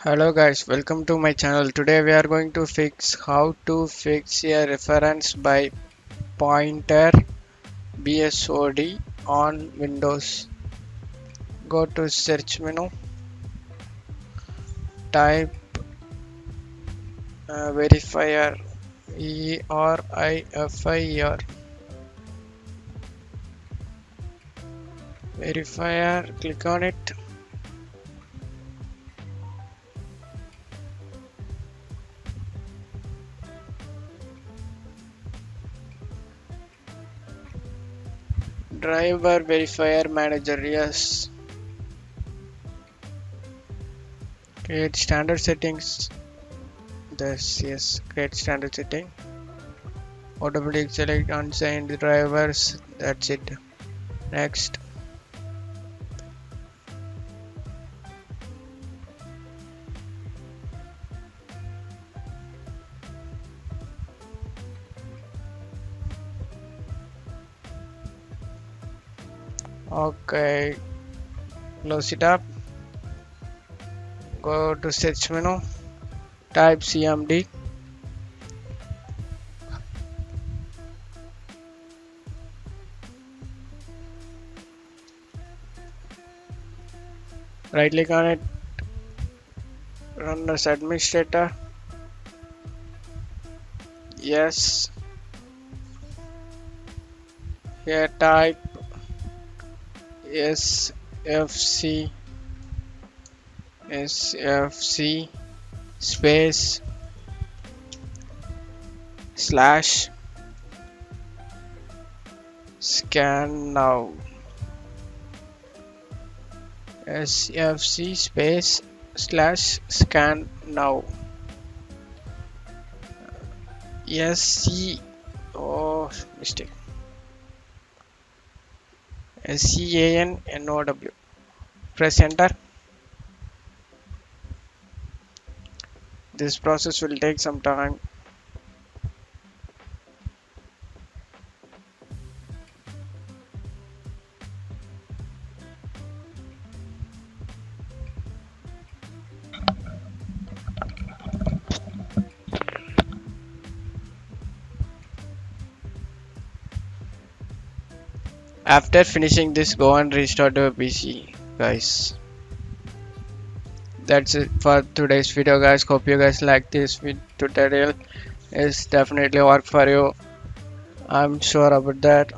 Hello guys, welcome to my channel. Today we are going to fix how to fix a reference by pointer BSOD on Windows. Go to search menu, type verifier, ERIFIER, verifier, click on it. Driver verifier manager, yes. Create standard settings. This, yes, create standard setting. Automatic select unsigned drivers. That's it. Next. Okay, close it up. Go to search menu. Type CMD. Right click on it. Run as administrator. Yes. Here type SFC space slash scannow. SFC space slash scannow. SC, oh mistake, SCANNOW. Press enter. This process will take some time. After finishing this, go and restart your PC, guys. That's it for today's video, guys. Hope you guys like this tutorial. It's definitely work for you, I'm sure about that.